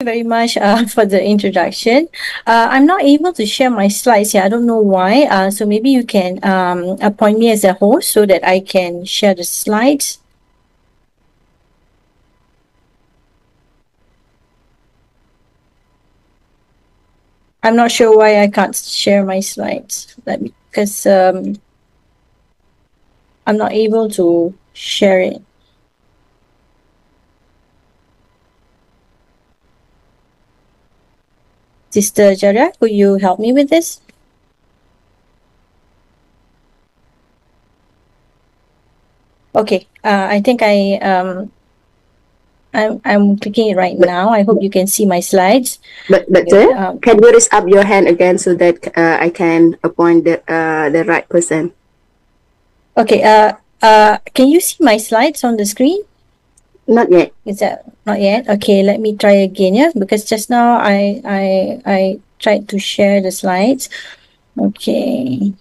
Very much for the introduction. I'm not able to share my slides here. I don't know why. So maybe you can appoint me as a host so that I can share the slides. I'm not sure why I can't share my slides. Because I'm not able to share it. Sister Jara, could you help me with this? Okay, I think I'm clicking it right now. I hope you can see my slides. But can you raise up your hand again so that I can appoint the right person? Okay. Can you see my slides on the screen? Not yet. Is that not yet? Okay, let me try again. Yeah, because just now I tried to share the slides. Okay.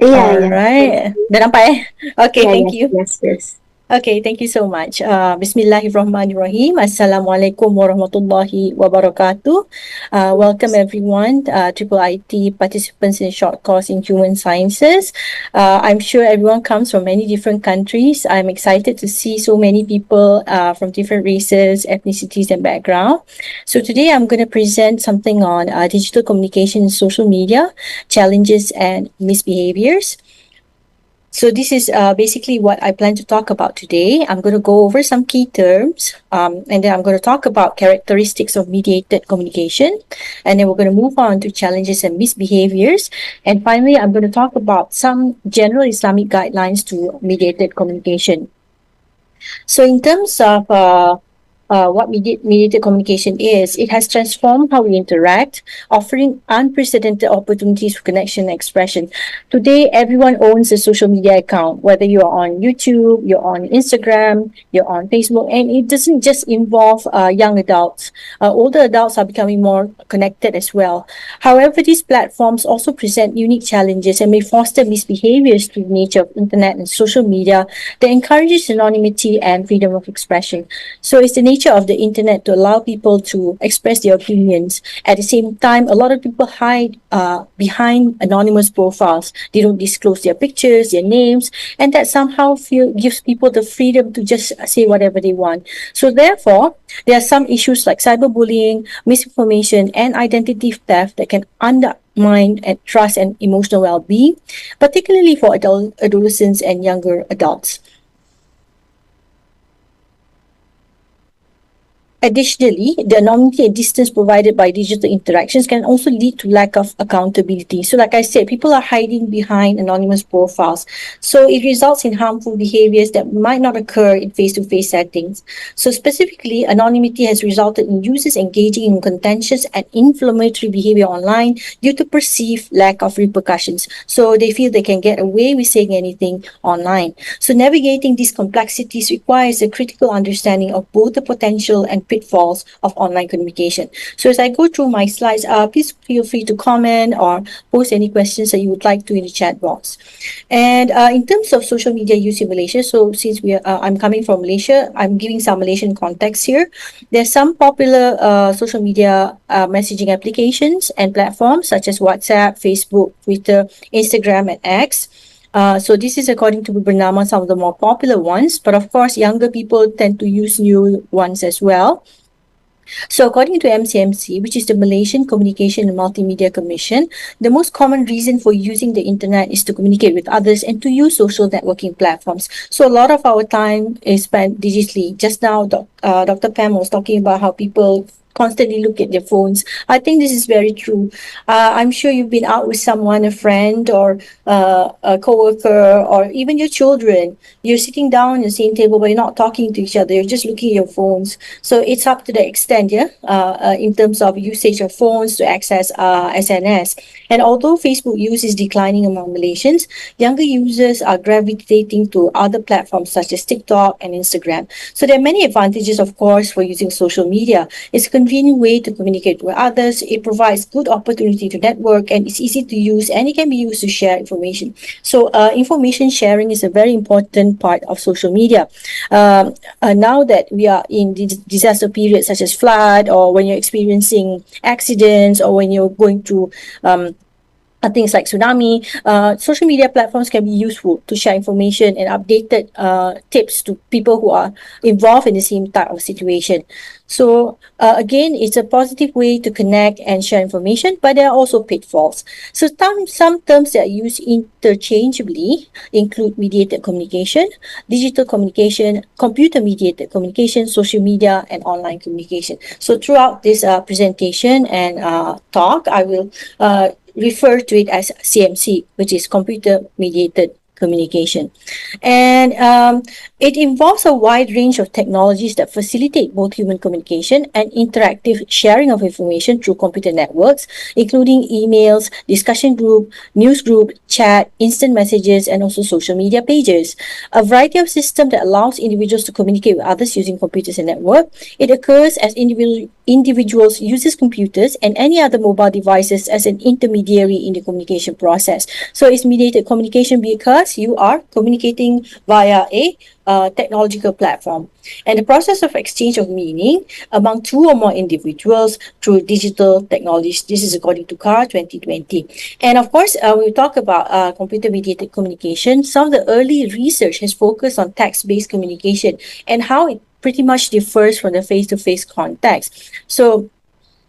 Yeah. Alright. Dah nampak eh? Okay, thank you. Yes. Okay, thank you so much. Bismillahirrahmanirrahim. Assalamualaikum warahmatullahi wabarakatuh. Welcome everyone, IIIT participants in short course in human sciences. I'm sure everyone comes from many different countries. I'm excited to see so many people from different races, ethnicities and background. So today I'm going to present something on digital communication and social media, challenges and misbehaviors. So this is basically what I plan to talk about today. I'm going to go over some key terms and then I'm going to talk about characteristics of mediated communication, and then we're going to move on to challenges and misbehaviors, and finally I'm going to talk about some general Islamic guidelines to mediated communication. So in terms of what mediated communication is, it has transformed how we interact, offering unprecedented opportunities for connection and expression. Today, everyone owns a social media account, whether you're on YouTube, you're on Instagram, you're on Facebook, and it doesn't just involve young adults. Older adults are becoming more connected as well. However, these platforms also present unique challenges and may foster misbehaviors through the nature of internet and social media that encourages anonymity and freedom of expression. So it's the nature of the internet to allow people to express their opinions. At the same time, a lot of people hide behind anonymous profiles. They don't disclose their pictures, their names, and that somehow gives people the freedom to just say whatever they want. So therefore, there are some issues like cyberbullying, misinformation, and identity theft that can undermine and trust and emotional well-being, particularly for adolescents and younger adults. Additionally, the anonymity and distance provided by digital interactions can also lead to lack of accountability. So like I said, people are hiding behind anonymous profiles. So it results in harmful behaviors that might not occur in face-to-face settings. So specifically, anonymity has resulted in users engaging in contentious and inflammatory behavior online due to perceived lack of repercussions. So they feel they can get away with saying anything online. So navigating these complexities requires a critical understanding of both the potential and pitfalls of online communication. So as I go through my slides, please feel free to comment or post any questions that you would like to in the chat box. And in terms of social media use in Malaysia, so since I'm coming from Malaysia, I'm giving some Malaysian context here. There's some popular social media messaging applications and platforms such as WhatsApp, Facebook, Twitter, Instagram, and X. So this is according to Bernama, some of the more popular ones, but of course younger people tend to use new ones as well. So according to MCMC, which is the Malaysian Communication and Multimedia Commission, the most common reason for using the internet is to communicate with others and to use social networking platforms. So a lot of our time is spent digitally. Just now, Dr. Pam was talking about how people constantly look at their phones. I think this is very true. I'm sure you've been out with someone, a friend or a coworker, or even your children. You're sitting down on the same table, but you're not talking to each other. You're just looking at your phones. So it's up to the extent, in terms of usage of phones to access SNS. And although Facebook use is declining among Malaysians, younger users are gravitating to other platforms such as TikTok and Instagram. So there are many advantages, of course, for using social media. It's convenient convenient way to communicate with others. It provides good opportunity to network, and it's easy to use, and it can be used to share information. So information sharing is a very important part of social media. Now that we are in disaster periods such as flood, or when you're experiencing accidents, or when you're going through things like tsunami, social media platforms can be useful to share information and updated tips to people who are involved in the same type of situation. So again, it's a positive way to connect and share information, but there are also pitfalls. So some terms that are used interchangeably include mediated communication, digital communication, computer mediated communication, social media, and online communication. So throughout this presentation and talk, I will refer to it as CMC, which is computer mediated communication. And it involves a wide range of technologies that facilitate both human communication and interactive sharing of information through computer networks, including emails, discussion group, news group, chat, instant messages, and also social media pages. A variety of systems that allows individuals to communicate with others using computers and network. It occurs as individuals uses computers and any other mobile devices as an intermediary in the communication process. So it's mediated communication because you are communicating via a technological platform, and the process of exchange of meaning among two or more individuals through digital technologies. This is according to CAR 2020. And of course, when we talk about computer mediated communication, some of the early research has focused on text-based communication and how it pretty much differs from the face-to-face context. So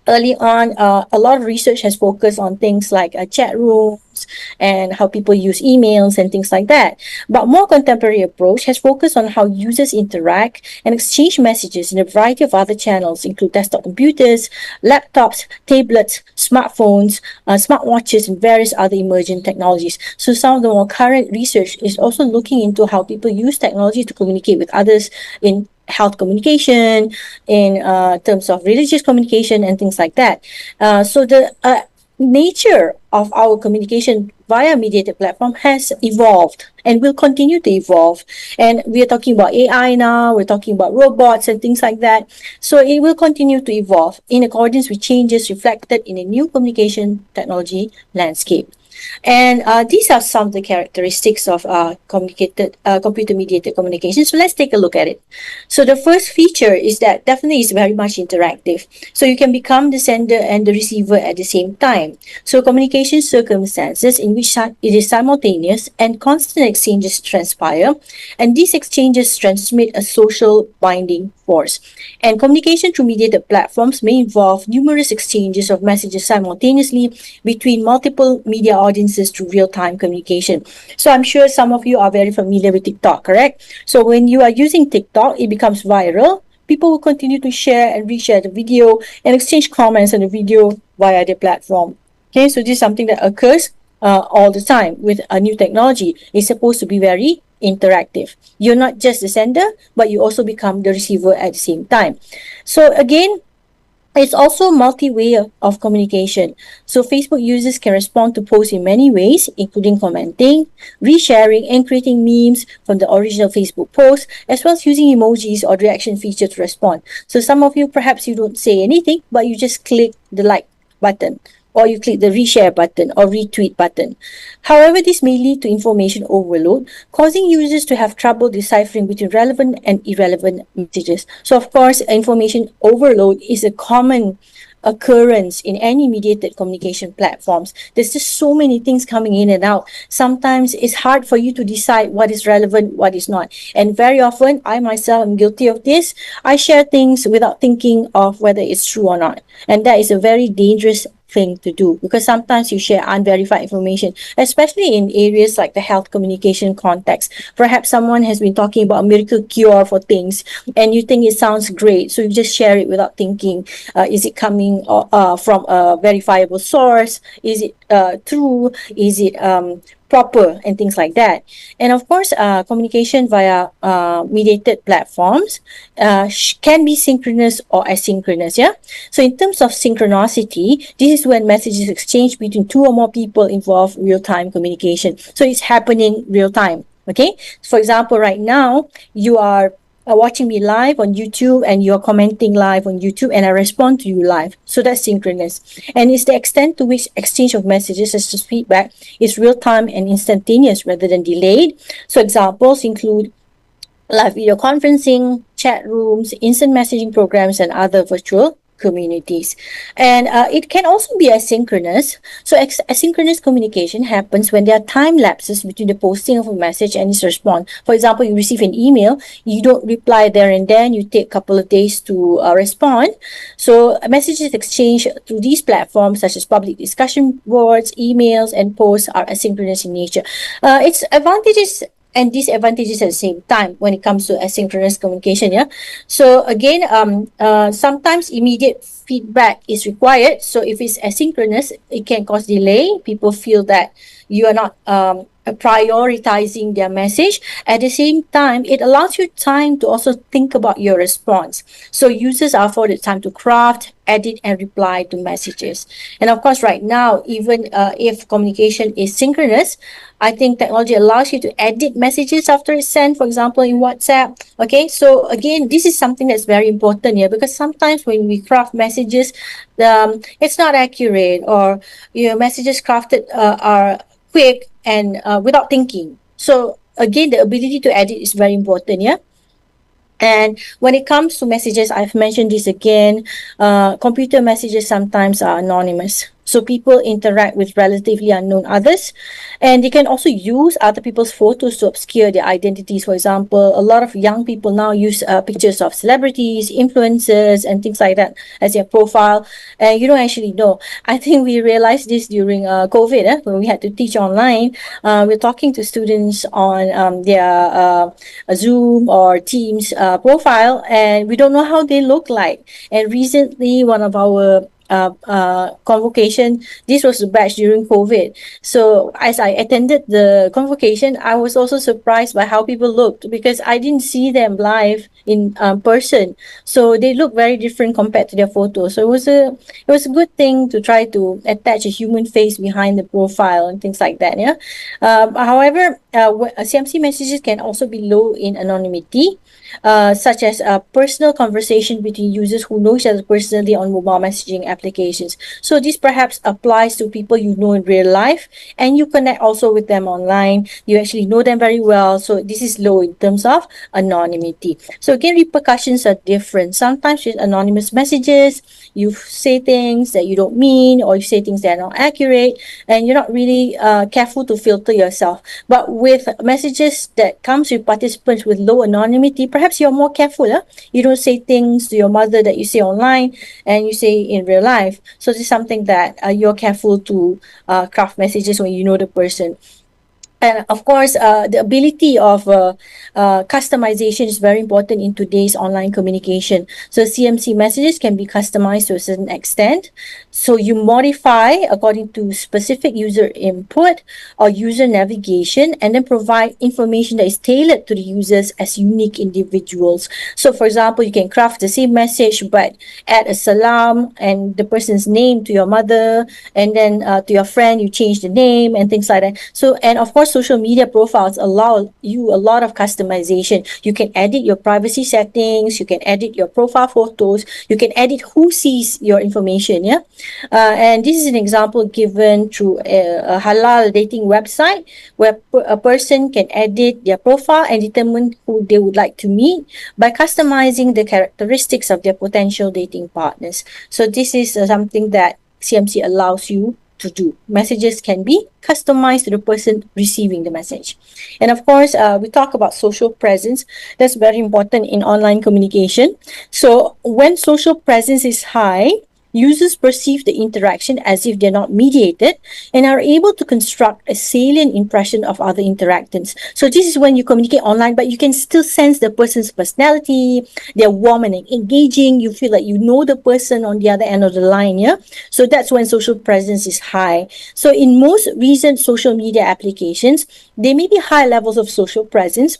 early on, a lot of research has focused on things like chat rooms and how people use emails and things like that. But more contemporary approach has focused on how users interact and exchange messages in a variety of other channels, include desktop computers, laptops, tablets, smartphones, smartwatches, and various other emerging technologies. So some of the more current research is also looking into how people use technology to communicate with others in health communication, in terms of religious communication, and things like that. So the nature of our communication via mediated platform has evolved and will continue to evolve. And we are talking about AI now, we're talking about robots and things like that. So it will continue to evolve in accordance with changes reflected in a new communication technology landscape. And these are some of the characteristics of computer-mediated communication. So let's take a look at it. So the first feature is that definitely is very much interactive. So you can become the sender and the receiver at the same time. So communication circumstances in which it is simultaneous and constant exchanges transpire, and these exchanges transmit a social binding force. And communication through mediated platforms may involve numerous exchanges of messages simultaneously between multiple media audiences through real-time communication. So I'm sure some of you are very familiar with TikTok, correct? So when you are using TikTok, it becomes viral. People will continue to share and reshare the video and exchange comments on the video via their platform. Okay, so this is something that occurs all the time with a new technology. It's supposed to be very interactive. You're not just the sender, but you also become the receiver at the same time. So again, it's also multi-way of communication. So Facebook users can respond to posts in many ways, including commenting, resharing, and creating memes from the original Facebook post, as well as using emojis or reaction feature to respond. So some of you, perhaps you don't say anything, but you just click the like button, or you click the reshare button or retweet button. However, this may lead to information overload, causing users to have trouble deciphering between relevant and irrelevant messages. So of course, information overload is a common occurrence in any mediated communication platforms. There's just so many things coming in and out. Sometimes it's hard for you to decide what is relevant, what is not. And very often, I myself am guilty of this. I share things without thinking of whether it's true or not. And that is a very dangerous thing to do, because sometimes you share unverified information, especially in areas like the health communication context. Perhaps someone has been talking about a miracle cure for things and you think it sounds great, so you just share it without thinking, is it coming from a verifiable source? Is it true? Is it proper, and things like that. And of course, communication via mediated platforms can be synchronous or asynchronous. Yeah. So in terms of synchronicity, this is when messages exchanged between two or more people involve real-time communication. So it's happening real time. Okay. For example, right now you are watching me live on YouTube and you're commenting live on YouTube and I respond to you live. So that's synchronous. And it's the extent to which exchange of messages such as feedback is real time and instantaneous rather than delayed. So examples include live video conferencing, chat rooms, instant messaging programs, and other virtual communities. And it can also be asynchronous. So asynchronous communication happens when there are time lapses between the posting of a message and its response. For example, you receive an email, you don't reply there and then, you take a couple of days to respond. So messages exchanged through these platforms such as public discussion boards, emails, and posts are asynchronous in nature. Its advantages and disadvantages at the same time when it comes to asynchronous communication. Yeah. So again, sometimes immediate feedback is required. So if it's asynchronous, it can cause delay. People feel that you are not prioritizing their message. At the same time, it allows you time to also think about your response. So users are afforded time to craft, edit, and reply to messages. And of course, right now, even if communication is synchronous, I think technology allows you to edit messages after it's sent, for example, in WhatsApp. Okay, so again, this is something that's very important here because sometimes when we craft messages, it's not accurate or messages crafted are quick and without thinking. So again, the ability to edit is very important. Yeah. And when it comes to messages, I've mentioned this again, computer messages sometimes are anonymous. So people interact with relatively unknown others, and they can also use other people's photos to obscure their identities. For example, a lot of young people now use pictures of celebrities, influencers, and things like that as their profile, and you don't actually know. I think we realized this during COVID, when we had to teach online. We're talking to students on their Zoom or Teams profile, and we don't know how they look like. And recently, one of our convocation, this was the batch during COVID. So as I attended the convocation, I was also surprised by how people looked because I didn't see them live in person. So they look very different compared to their photos. So it was a good thing to try to attach a human face behind the profile and things like that. Yeah. However, CMC messages can also be low in anonymity. Such as a personal conversation between users who know each other personally on mobile messaging applications. So this perhaps applies to people you know in real life and you connect also with them online. You actually know them very well. So this is low in terms of anonymity. So again, repercussions are different. Sometimes with anonymous messages, you say things that you don't mean or you say things that are not accurate and you're not really careful to filter yourself. But with messages that comes with participants with low anonymity, perhaps you're more careful. You don't say things to your mother that you say online and you say in real life. So this is something that you're careful to craft messages when you know the person. And of course, the ability of customization is very important in today's online communication. So CMC messages can be customized to a certain extent. So you modify according to specific user input or user navigation and then provide information that is tailored to the users as unique individuals. So for example, you can craft the same message but add a salam and the person's name to your mother, and then to your friend you change the name and things like that. So, and of course, social media profiles allow you a lot of customization. You can edit your privacy settings, you can edit your profile photos, you can edit who sees your information. Yeah. And this is an example given through a halal dating website where a person can edit their profile and determine who they would like to meet by customizing the characteristics of their potential dating partners. So this is something that CMC allows you to do. Messages can be customized to the person receiving the message. And of course, we talk about social presence. That's very important in online communication. So when social presence is high, users perceive the interaction as if they're not mediated and are able to construct a salient impression of other interactants. So this is when you communicate online, but you can still sense the person's personality. They're warm and engaging. You feel like you know the person on the other end of the line. Yeah. So that's when social presence is high. So in most recent social media applications, there may be high levels of social presence,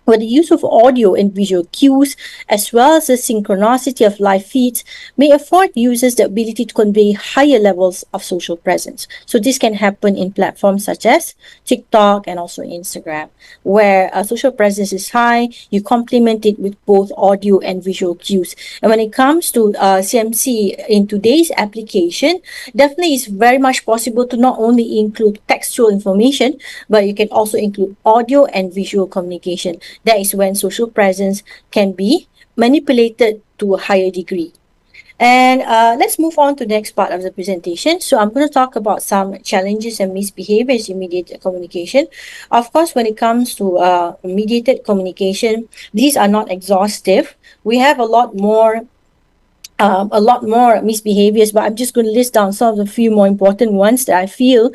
where the use of audio and visual cues, as well as the synchronicity of live feeds, may afford users the ability to convey higher levels of social presence. So this can happen in platforms such as TikTok and also Instagram, where social presence is high, you complement it with both audio and visual cues. And when it comes to CMC in today's application, definitely it's very much possible to not only include textual information, but you can also include audio and visual communication. That is when social presence can be manipulated to a higher degree. And let's move on to the next part of the presentation. So I'm going to talk about some challenges and misbehaviors in mediated communication. Of course, when it comes to mediated communication, these are not exhaustive. We have a lot more misbehaviors, but I'm just going to list down some of the few more important ones that I feel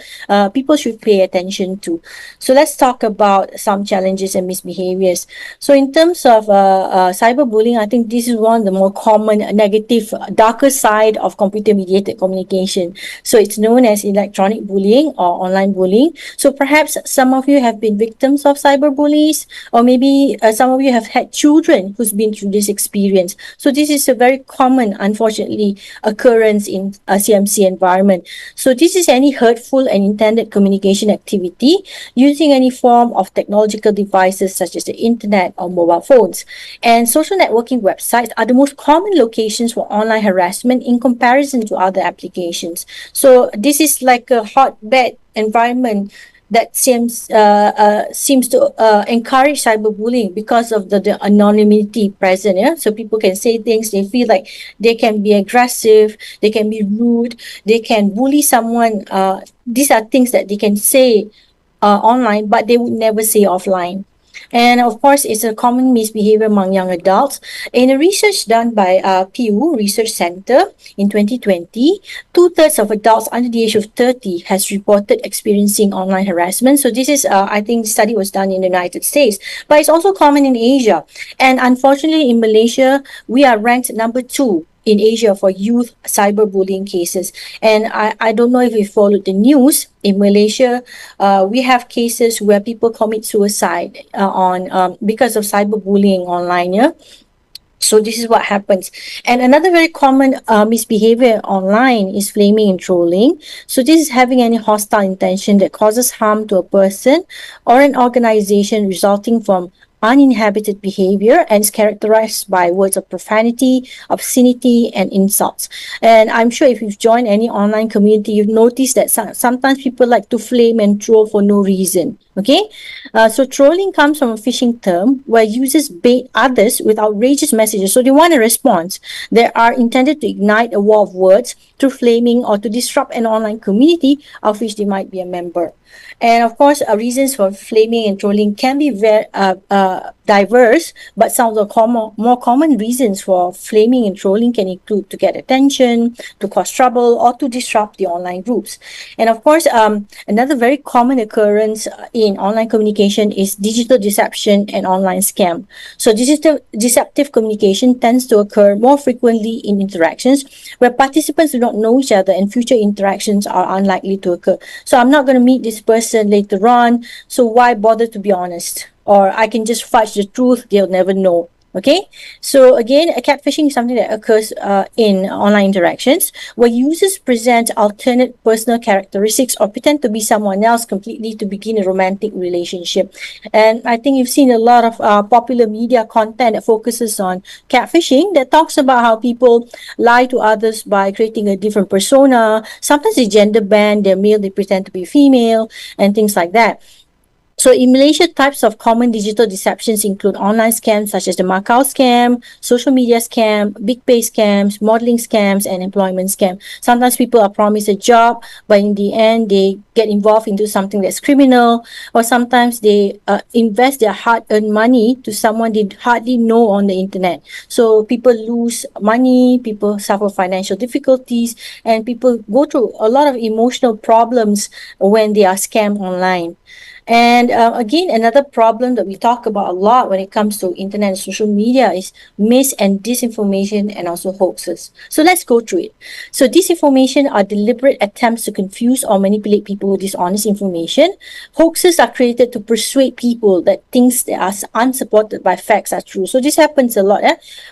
people should pay attention to. So let's talk about some challenges and misbehaviors. So in terms of cyberbullying, I think this is one of the more common negative, darker side of computer-mediated communication. So it's known as electronic bullying or online bullying. So perhaps some of you have been victims of cyberbullies, or maybe some of you have had children who's been through this experience. So this is a very common, unfortunately, occurrence in a CMC environment. So this is any hurtful and intended communication activity using any form of technological devices such as the internet or mobile phones. And social networking websites are the most common locations for online harassment in comparison to other applications. So this is like a hotbed environment that seems to encourage cyberbullying because of the anonymity present. Yeah, so people can say things. They feel like they can be aggressive, they can be rude, they can bully someone. These are things that they can say online, but they would never say offline. And of course, it's a common misbehavior among young adults. In a research done by PU Research Center in 2020, two-thirds of adults under the age of 30 has reported experiencing online harassment. So this is, I think, the study was done in the United States, but it's also common in Asia. And unfortunately, in Malaysia, we are ranked number 2 in Asia for youth cyberbullying cases. And I don't know if you followed the news. In Malaysia, we have cases where people commit suicide because of cyberbullying online. Yeah? So this is what happens. And another very common misbehavior online is flaming and trolling. So this is having any hostile intention that causes harm to a person or an organization resulting from uninhabited behavior, and is characterized by words of profanity, obscenity, and insults. And I'm sure if you've joined any online community, you've noticed that sometimes people like to flame and troll for no reason. Okay, so trolling comes from a phishing term where users bait others with outrageous messages. So they want a response that are intended to ignite a war of words through flaming or to disrupt an online community of which they might be a member. And of course, reasons for flaming and trolling can be very diverse, but some of the more common reasons for flaming and trolling can include to get attention, to cause trouble, or to disrupt the online groups. And of course, another very common occurrence in online communication is digital deception and online scam. So digital deceptive communication tends to occur more frequently in interactions where participants do not know each other, and future interactions are unlikely to occur. So I'm not going to meet this person later on, so why bother to be honest? Or I can just fudge the truth, they'll never know. Okay, so again, catfishing is something that occurs in online interactions where users present alternate personal characteristics or pretend to be someone else completely to begin a romantic relationship. And I think you've seen a lot of popular media content that focuses on catfishing, that talks about how people lie to others by creating a different persona. Sometimes they gender bend, they're male, they pretend to be female, and things like that. So in Malaysia, types of common digital deceptions include online scams such as the Macau scam, social media scam, big pay scams, modeling scams, and employment scam. Sometimes people are promised a job, but in the end, they get involved into something that's criminal, or sometimes they invest their hard-earned money to someone they hardly know on the internet. So people lose money, people suffer financial difficulties, and people go through a lot of emotional problems when they are scammed online. And again, another problem that we talk about a lot when it comes to internet and social media is mis and disinformation and also hoaxes. So let's go through it. So disinformation are deliberate attempts to confuse or manipulate people with dishonest information. Hoaxes are created to persuade people that things that are unsupported by facts are true. So this happens a lot.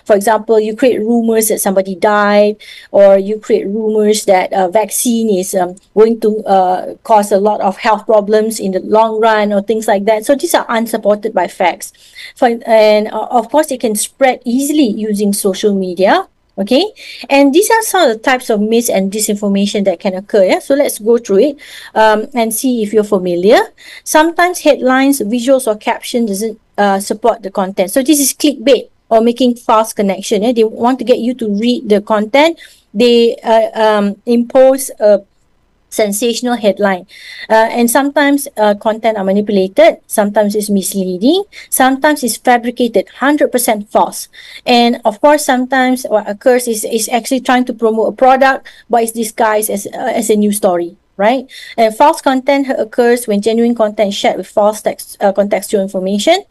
For example, you create rumors that somebody died, or you create rumors that a vaccine is going to cause a lot of health problems in the long run, or things like that. So these are unsupported by facts. And of course, it can spread easily using social media. Okay, and these are some of the types of mis and disinformation that can occur. Yeah, so let's go through it and see if you're familiar. Sometimes headlines, visuals, or caption doesn't support the content. So this is clickbait or making false connection. Yeah? They want to get you to read the content. They impose a sensational headline, and sometimes content are manipulated, sometimes it's misleading, sometimes it's fabricated, 100% false. And of course, sometimes what occurs is actually trying to promote a product, but it's disguised as a news story, right? And false content occurs when genuine content is shared with false contextual information.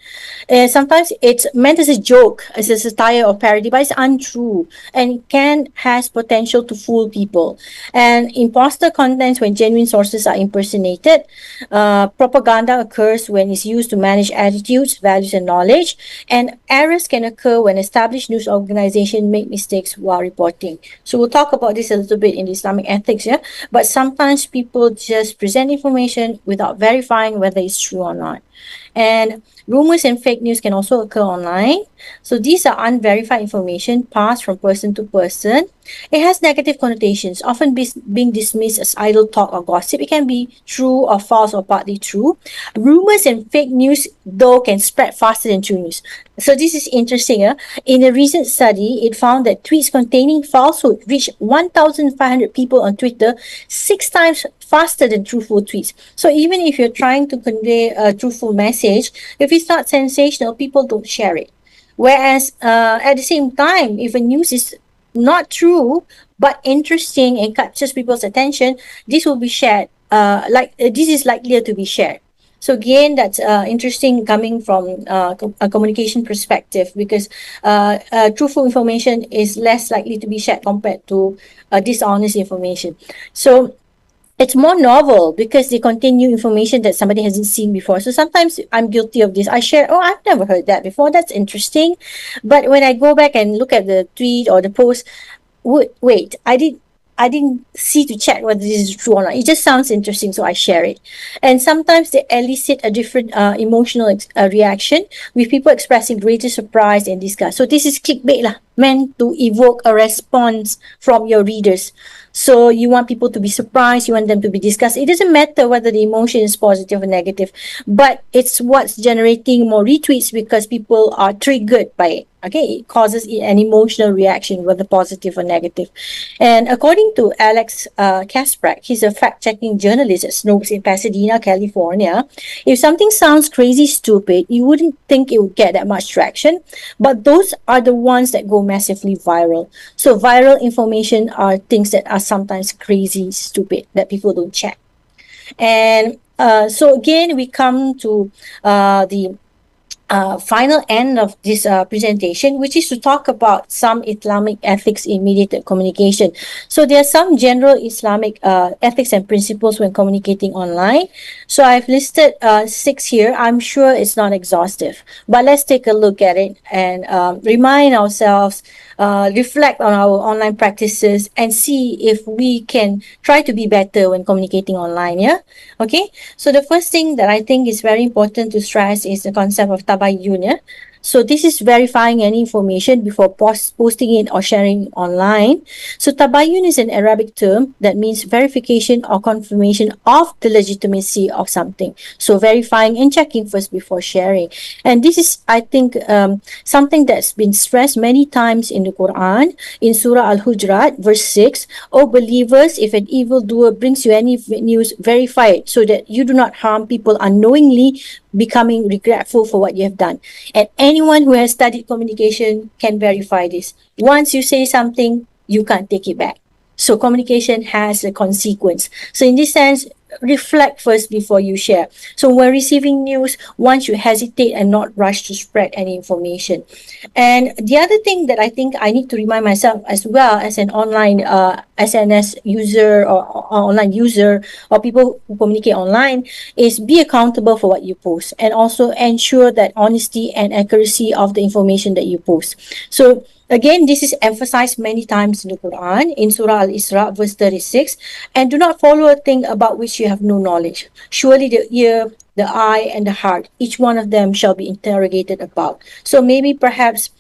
And sometimes it's meant as a joke, as a satire or parody, but it's untrue and has potential to fool people. And imposter contents when genuine sources are impersonated. Propaganda occurs when it's used to manage attitudes, values, and knowledge. And errors can occur when established news organizations make mistakes while reporting. So we'll talk about this a little bit in Islamic ethics, yeah. But sometimes people just present information without verifying whether it's true or not. And rumors and fake news can also occur online. So these are unverified information passed from person to person. It has negative connotations, often being dismissed as idle talk or gossip. It can be true or false or partly true. Rumors and fake news, though, can spread faster than true news. So this is interesting. In a recent study, it found that tweets containing falsehood reached 1,500 people on Twitter 6 times faster than truthful tweets. So even if you're trying to convey a truthful message, if it's not sensational, people don't share it. Whereas at the same time, if a news is not true but interesting and captures people's attention, this will be shared. This is likelier to be shared. So again, that's interesting coming from a communication perspective, because truthful information is less likely to be shared compared to dishonest information. So it's more novel because they contain new information that somebody hasn't seen before. So sometimes I'm guilty of this. I share, oh, I've never heard that before. That's interesting. But when I go back and look at the tweet or the post, wait, I didn't see to check whether this is true or not. It just sounds interesting, so I share it. And sometimes they elicit a different emotional reaction, with people expressing greater surprise and disgust. So this is clickbait lah, meant to evoke a response from your readers. So you want people to be surprised, you want them to be disgusted. It doesn't matter whether the emotion is positive or negative, but it's what's generating more retweets because people are triggered by it. Okay, it causes an emotional reaction, whether positive or negative. And according to Alex Kasprak, he's a fact-checking journalist at Snopes in Pasadena, California. If something sounds crazy stupid, you wouldn't think it would get that much traction, but those are the ones that go massively viral. So viral information are things that are sometimes crazy stupid that people don't check. And so again, we come to the final end of this presentation, which is to talk about some Islamic ethics in mediated communication. So there are some general Islamic ethics and principles when communicating online. So I've listed 6 here. I'm sure it's not exhaustive, but let's take a look at it and remind ourselves, reflect on our online practices, and see if we can try to be better when communicating online. Yeah. Okay. So the first thing that I think is very important to stress is the concept of tabayyun. Yeah? So this is verifying any information before posting it or sharing online. So tabayyun is an Arabic term that means verification or confirmation of the legitimacy of something. So verifying and checking first before sharing. And this is, I think, something that's been stressed many times in the Quran. In Surah Al-Hujurat, verse 6, O believers, if an evildoer brings you any news, verify it so that you do not harm people unknowingly, becoming regretful for what you have done. And anyone who has studied communication can verify this. Once you say something, you can't take it back. So communication has a consequence. So in this sense, reflect first before you share. So when receiving news, one should hesitate and not rush to spread any information. And the other thing that I think I need to remind myself as well as an online SNS user or online user or people who communicate online is be accountable for what you post and also ensure that honesty and accuracy of the information that you post. So again, this is emphasized many times in the Quran, in Surah Al-Isra, verse 36. And do not follow a thing about which you have no knowledge. Surely the ear, the eye, and the heart, each one of them shall be interrogated about. So maybe perhaps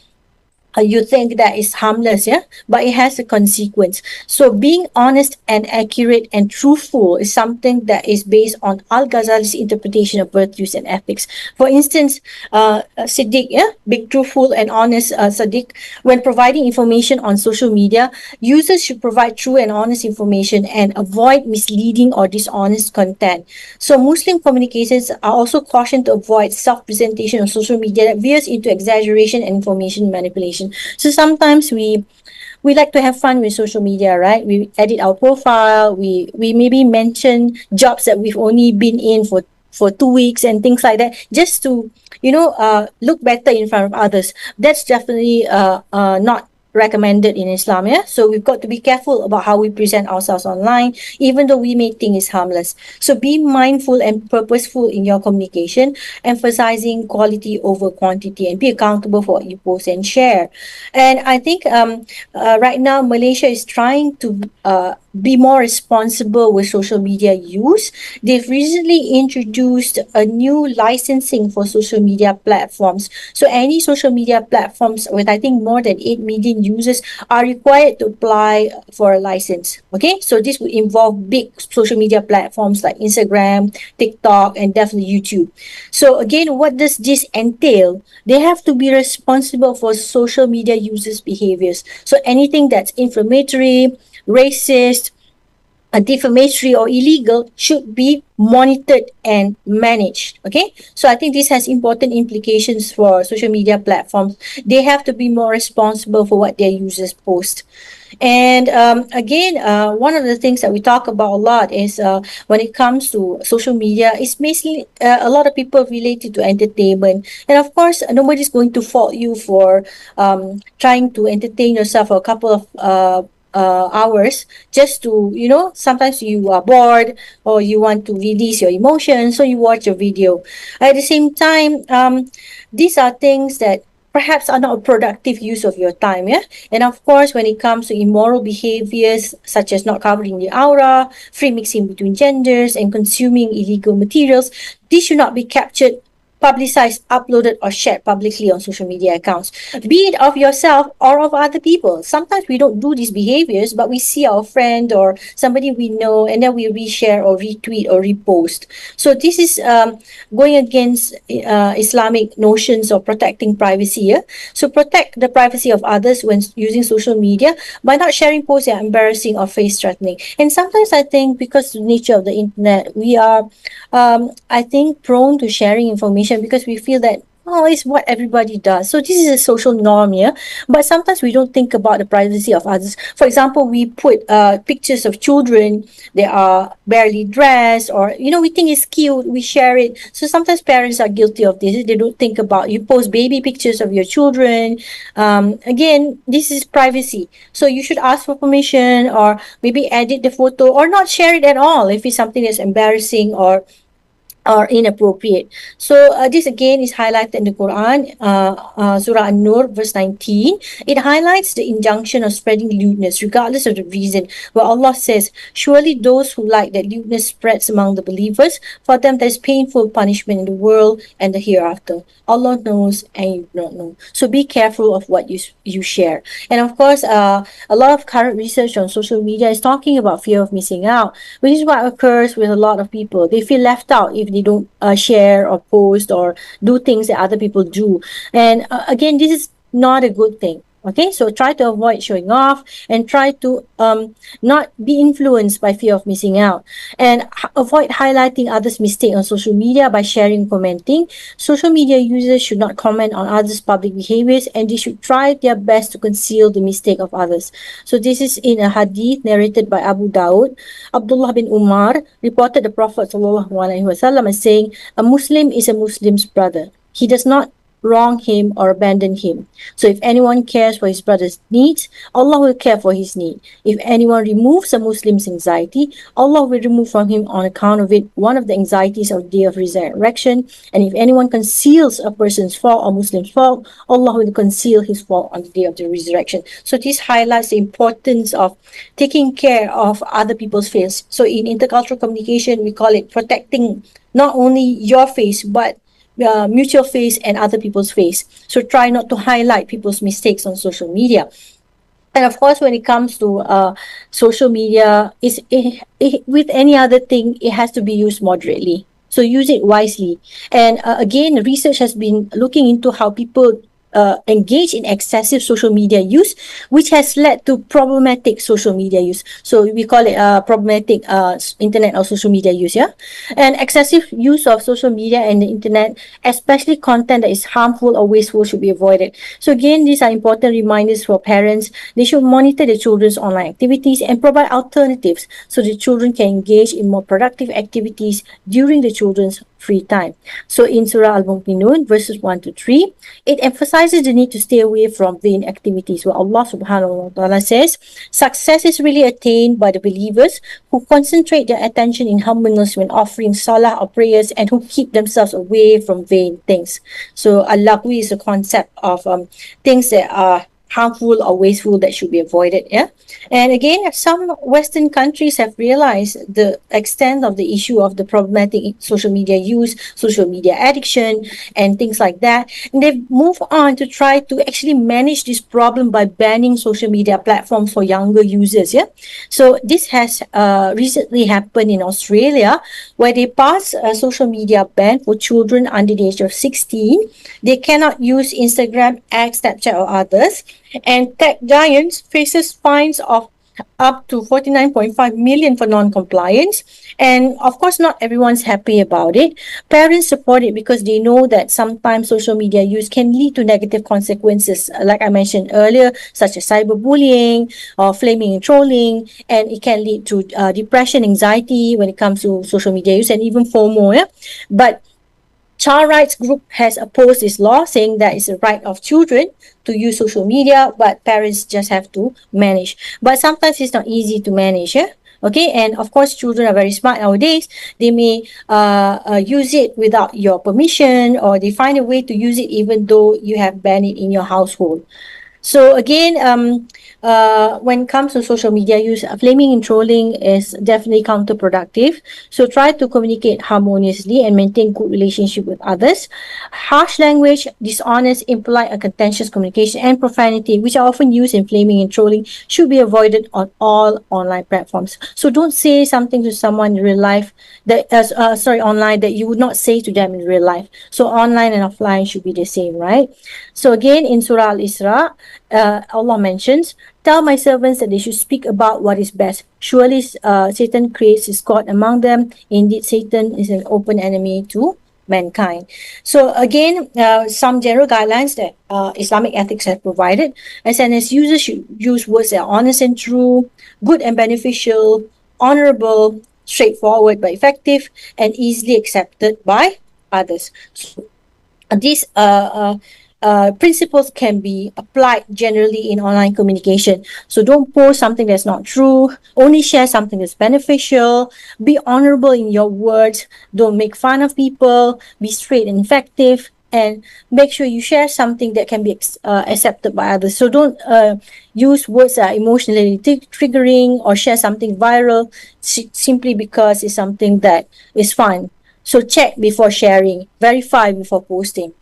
you think that is harmless, yeah, but it has a consequence. So being honest and accurate and truthful is something that is based on Al-Ghazali's interpretation of virtues and ethics. For instance, Siddiq, yeah, being truthful and honest, Siddiq, when providing information on social media, users should provide true and honest information and avoid misleading or dishonest content. So Muslim communicators are also cautioned to avoid self-presentation on social media that veers into exaggeration and information manipulation. So sometimes we like to have fun with social media, right? We edit our profile, we maybe mention jobs that we've only been in for 2 weeks and things like that, just to look better in front of others. That's definitely not recommended in Islam, yeah? So we've got to be careful about how we present ourselves online, even though we may think it's harmless. So be mindful and purposeful in your communication, emphasizing quality over quantity, and be accountable for what you post and share. And I think right now Malaysia is trying to be more responsible with social media use. They've recently introduced a new licensing for social media platforms. So any social media platforms with I think more than 8 million users are required to apply for a license. Okay, so this would involve big social media platforms like Instagram, TikTok, and definitely YouTube. So again, what does this entail? They have to be responsible for social media users' behaviors. So anything that's inflammatory, racist, defamatory or illegal should be monitored and managed. Okay, so I think this has important implications for social media platforms. They have to be more responsible for what their users post. And again, one of the things that we talk about a lot is when it comes to social media, it's basically a lot of people related to entertainment. And of course, nobody's going to fault you for trying to entertain yourself for a couple of hours just to, sometimes you are bored or you want to release your emotions, so you watch a video. At the same time, these are things that perhaps are not a productive use of your time, yeah? And of course, when it comes to immoral behaviors such as not covering the aura, free mixing between genders, and consuming illegal materials, these should not be captured, publicized, uploaded, or shared publicly on social media accounts, be it of yourself or of other people. Sometimes we don't do these behaviors, but we see our friend or somebody we know, and then we reshare or retweet or repost. So this is going against Islamic notions of protecting privacy. Yeah? So protect the privacy of others when using social media by not sharing posts that are embarrassing or face-threatening. And sometimes I think because of the nature of the internet, we are, I think, prone to sharing information because we feel that it's what everybody does. So this is a social norm, yeah. But sometimes we don't think about the privacy of others. For example, we put pictures of children, they are barely dressed, or we think it's cute, we share it. So sometimes parents are guilty of this. They don't think about, you post baby pictures of your children. Again, this is privacy. So you should ask for permission, or maybe edit the photo, or not share it at all if it's something that's embarrassing or inappropriate. So this again is highlighted in the Quran, Surah An-Nur, verse 19. It highlights the injunction of spreading lewdness regardless of the reason, where Allah says, surely those who like that lewdness spreads among the believers, for them there is painful punishment in the world and the hereafter. Allah knows and you do not know. So be careful of what you share. And of course, a lot of current research on social media is talking about fear of missing out, which is what occurs with a lot of people. They feel left out if they don't share or post or do things that other people do. And again, this is not a good thing. Okay, so try to avoid showing off and try to not be influenced by fear of missing out, and avoid highlighting others' mistake on social media by sharing, commenting. Social media users should not comment on others' public behaviors, and they should try their best to conceal the mistake of others. So this is in a hadith narrated by Abu Dawud. Abdullah bin Umar reported the Prophet ﷺ as saying, "A Muslim is a Muslim's brother. He does not wrong him or abandon him. So if anyone cares for his brother's needs, Allah will care for his need. If anyone removes a Muslim's anxiety, Allah will remove from him on account of it one of the anxieties of the day of resurrection. And if anyone conceals a person's fault or Muslim's fault, Allah will conceal his fault on the day of the resurrection." So this highlights the importance of taking care of other people's faults. So in intercultural communication, we call it protecting not only your face, but mutual face and other people's face. So try not to highlight people's mistakes on social media. And of course, when it comes to social media, with any other thing, it has to be used moderately. So use it wisely. And again, research has been looking into how people engage in excessive social media use, which has led to problematic social media use. So we call it problematic internet or social media use, yeah? And excessive use of social media and the internet, especially content that is harmful or wasteful, should be avoided. So again, these are important reminders for parents. They should monitor their children's online activities and provide alternatives so the children can engage in more productive activities during the children's free time. So in Surah Al-Mu'minun, verses 1 to 3, it emphasizes the need to stay away from vain activities, where Allah subhanahu wa ta'ala says, "Success is really attained by the believers who concentrate their attention in humbleness when offering salah or prayers and who keep themselves away from vain things." So al-lagwi is a concept of things that are harmful or wasteful that should be avoided. Yeah, and again, some Western countries have realized the extent of the issue of the problematic social media use, social media addiction, and things like that. And they've moved on to try to actually manage this problem by banning social media platforms for younger users. Yeah, so this has recently happened in Australia, where they passed a social media ban for children under the age of 16. They cannot use Instagram, X, Snapchat, or others. And tech giants faces fines of up to 49.5 million for non-compliance. And of course, not everyone's happy about it. Parents support it because they know that sometimes social media use can lead to negative consequences, like I mentioned earlier, such as cyberbullying or flaming and trolling, and it can lead to depression, anxiety when it comes to social media use, and even FOMO. Yeah? But child rights group has opposed this law, saying that it's a right of children to use social media, but parents just have to manage. But sometimes it's not easy to manage, yeah? Okay, and of course, children are very smart nowadays. They may use it without your permission, or they find a way to use it even though you have banned it in your household. So again, when it comes to social media use, flaming and trolling is definitely counterproductive. So try to communicate harmoniously and maintain good relationship with others. Harsh language, dishonest, impolite, or contentious communication, and profanity, which are often used in flaming and trolling, should be avoided on all online platforms. So don't say something to someone in real life that online that you would not say to them in real life. So online and offline should be the same, right? So again, in Surah Al-Isra, Allah mentions, "Tell my servants that they should speak about what is best. Surely Satan creates discord among them. Indeed, Satan is an open enemy to mankind." So again, some general guidelines that Islamic ethics have provided. SNS users should use words that are honest and true, good and beneficial, honorable, straightforward but effective, and easily accepted by others. So these principles can be applied generally in online communication. So don't post something that's not true. Only share something that's beneficial. Be honorable in your words. Don't make fun of people. Be straight and effective. And make sure you share something that can be accepted by others. So don't use words that are emotionally triggering or share something viral simply because it's something that is fun. So check before sharing. Verify before posting.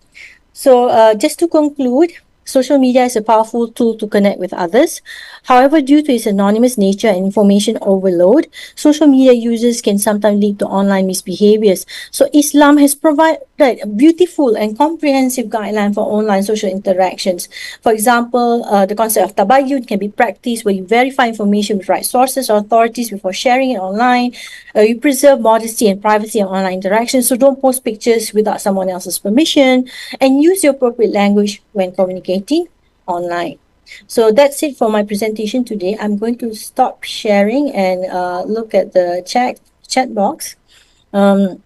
So just to conclude, social media is a powerful tool to connect with others. However, due to its anonymous nature and information overload, social media users can sometimes lead to online misbehaviors. So Islam has provided a beautiful and comprehensive guideline for online social interactions. For example, the concept of tabayyun can be practiced where you verify information with right sources or authorities before sharing it online. You preserve modesty and privacy in online interactions, so don't post pictures without someone else's permission, and use the appropriate language when communicating online. So that's it for my presentation today. I'm going to stop sharing and look at the chat box. Again,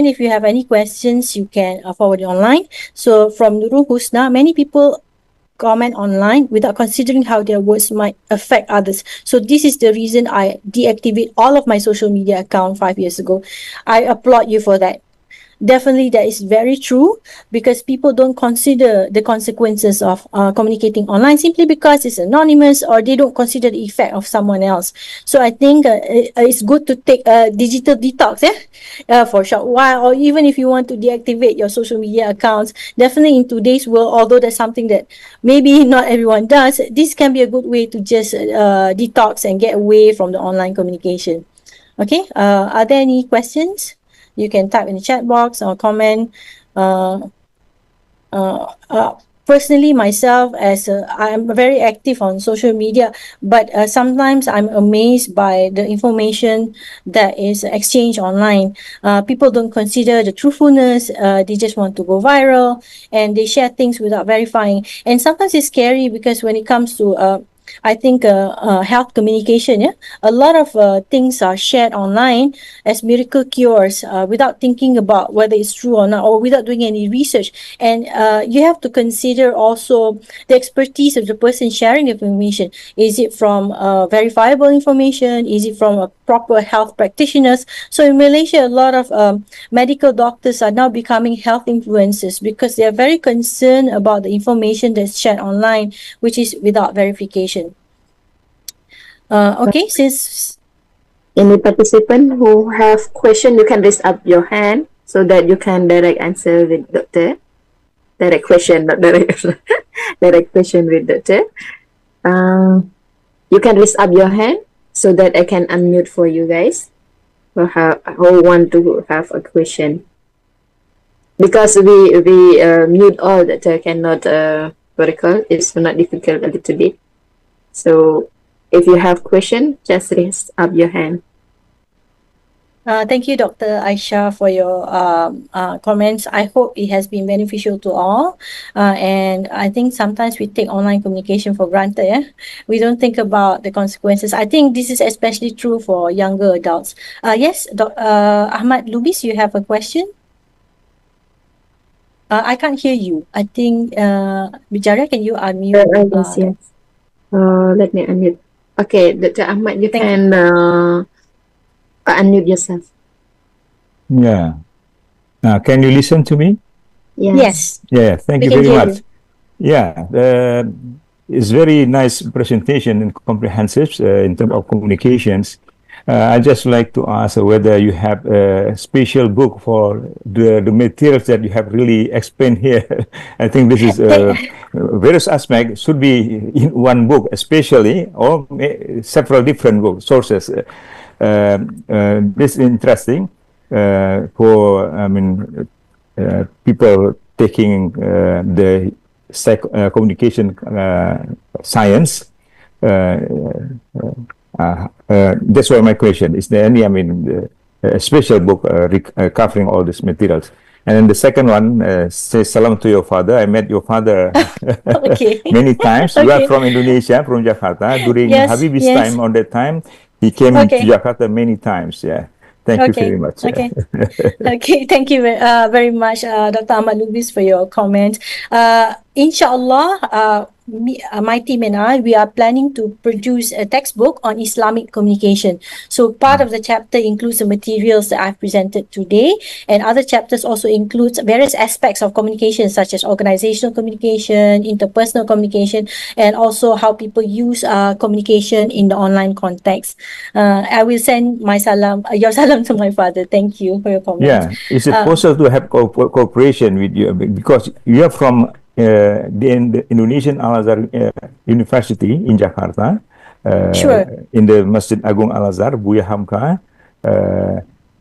if you have any questions, you can forward it online. So from Nurul Husna, many people comment online without considering how their words might affect others. So this is the reason I deactivate all of my social media account 5 years ago. I applaud you for that. Definitely, that is very true, because people don't consider the consequences of communicating online simply because it's anonymous, or they don't consider the effect of someone else. So I think it's good to take a digital detox for a short while, or even if you want to deactivate your social media accounts. Definitely in today's world, although that's something that maybe not everyone does, this can be a good way to just detox and get away from the online communication. Okay, are there any questions? You can type in the chat box or comment. Personally, myself, I'm very active on social media, but sometimes I'm amazed by the information that is exchanged online. People don't consider the truthfulness. They just want to go viral, and they share things without verifying. And sometimes it's scary, because when it comes to I think health communication, a lot of things are shared online as miracle cures without thinking about whether it's true or not, or without doing any research. And you have to consider also the expertise of the person sharing information. Is it from verifiable information? Is it from a proper health practitioners? So in Malaysia, a lot of medical doctors are now becoming health influencers, because they are very concerned about the information that's shared online, which is without verification. Okay, since Any participant who have question, you can raise up your hand so that you can direct answer with Doctor. Direct question, not direct direct question with Doctor. You can raise up your hand so that I can unmute for you guys who want to have a question. Because we mute all that cannot vertical, it's not difficult a little bit. So if you have question, just raise up your hand. thank you, Dr. Aisha, for your comments. I hope it has been beneficial to all. And I think sometimes we take online communication for granted. We don't think about the consequences. I think this is especially true for younger adults. Yes, Ahmad Lubis, you have a question? I can't hear you. I think, Bijara, can you unmute? Yes. Let me unmute. Okay, Dr. Ahmad, you can unmute yourself. Yeah. Can you listen to me? Yes. Yeah, thank you very much. Yeah, it's very nice presentation and comprehensive in terms of communications. I'd just like to ask whether you have a special book for the materials that you have really explained here. I think this is various aspects should be in one book, especially, or several different book sources. This is interesting for people taking the communication science. That's why my question is: there any, a special book covering all these materials? And then the second one says salam to your father. I met your father many times. You are from Indonesia, from Jakarta. During Habibie's time, on that time, he came to Jakarta many times. Yeah. Thank you very much. Okay, thank you very much, Dr. Ahmad Lubis, for your comment. Inshallah, my team and I, we are planning to produce a textbook on Islamic communication. So part of the chapter includes the materials that I've presented today, and other chapters also includes various aspects of communication, such as organizational communication, interpersonal communication, and also how people use communication in the online context. I will send my salam, your salam to my father. Thank you for your comments. Yeah, is it possible to have cooperation with you because you are from the Indonesian Al Azhar University in Jakarta, Sure. in the Masjid Agung Al Azhar, Buya Hamka.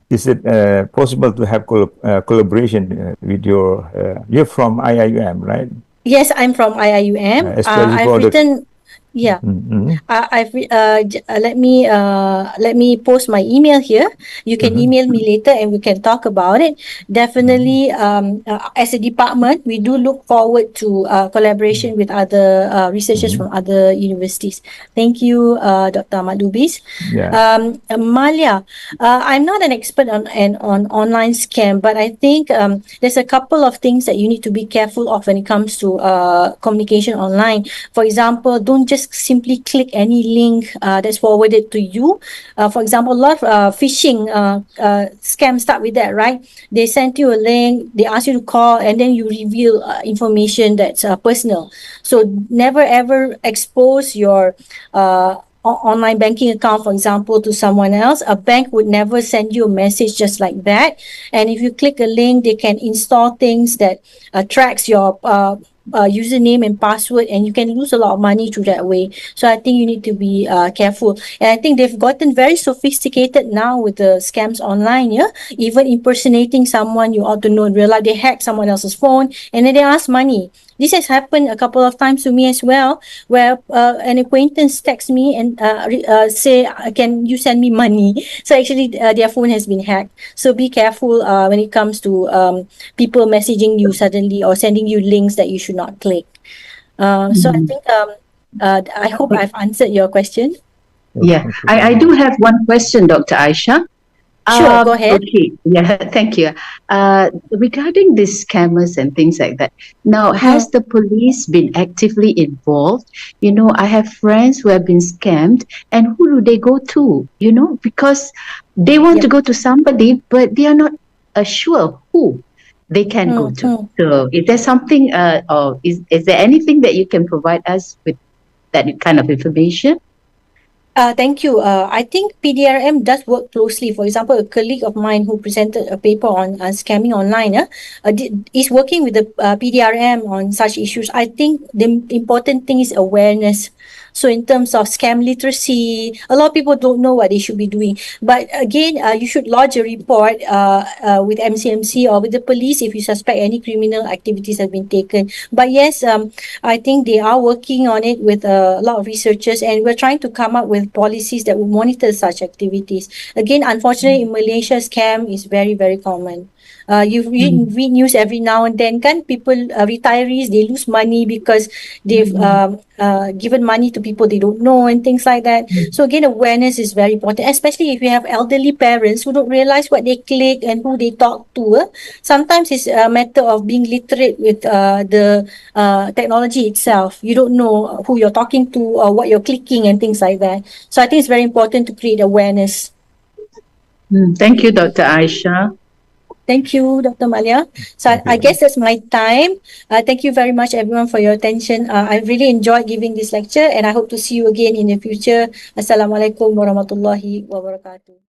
Is it possible to have collaboration with your? You're from IIUM, right? Yes, I'm from IIUM. Especially I've for the. written, yeah. Mhm. Let me post my email here. You can email me later and we can talk about it. Definitely, as a department, we do look forward to collaboration with other researchers from other universities. Thank you, Dr. Ahmad Lubis. Yeah. Malia, I'm not an expert on online scam, but I think there's a couple of things that you need to be careful of when it comes to communication online. For example, don't just simply click any link that's forwarded to you. For example, a lot of phishing scams start with that, right? They send you a link, they ask you to call, and then you reveal information that's personal. So never ever expose your online banking account, for example, to someone else. A bank would never send you a message just like that. And if you click a link, they can install things that tracks your username and password, and you can lose a lot of money through that way. So I think you need to be careful. And I think they've gotten very sophisticated now with the scams online. Yeah, even impersonating someone you ought to know in real life. They hack someone else's phone and then they ask money. This has happened a couple of times to me as well, where an acquaintance texts me and say, "Can you send me money?" So actually, their phone has been hacked. So be careful when it comes to people messaging you suddenly or sending you links that you should not click. So I think I hope I've answered your question. Yeah, I do have one question, Dr. Aisha. Sure, go ahead. Okay, yeah, thank you. Regarding these scammers and things like that, now has the police been actively involved? You know, I have friends who have been scammed, and who do they go to? You know, because they want to go to somebody, but they are not sure who they can go to. So, is there something, or is there anything that you can provide us with that kind of information? Thank you. I think PDRM does work closely. For example, a colleague of mine who presented a paper on scamming online is working with the PDRM on such issues. I think the important thing is awareness. So in terms of scam literacy, a lot of people don't know what they should be doing. But again, you should lodge a report with MCMC or with the police if you suspect any criminal activities have been taken. But yes, I think they are working on it with a lot of researchers, and we're trying to come up with policies that will monitor such activities. Again, unfortunately, in Malaysia, scam is very, very common. You read news every now and then, kan? People, retirees, they lose money because they've given money to people they don't know and things like that. So again, awareness is very important, especially if you have elderly parents who don't realize what they click and who they talk to. Sometimes it's a matter of being literate with the technology itself. You don't know who you're talking to or what you're clicking and things like that. So I think it's very important to create awareness. Thank you, Dr. Aisha. Thank you, Dr. Malia. So I guess that's my time. Thank you very much, everyone, for your attention. I really enjoyed giving this lecture, and I hope to see you again in the future. Assalamualaikum warahmatullahi wabarakatuh.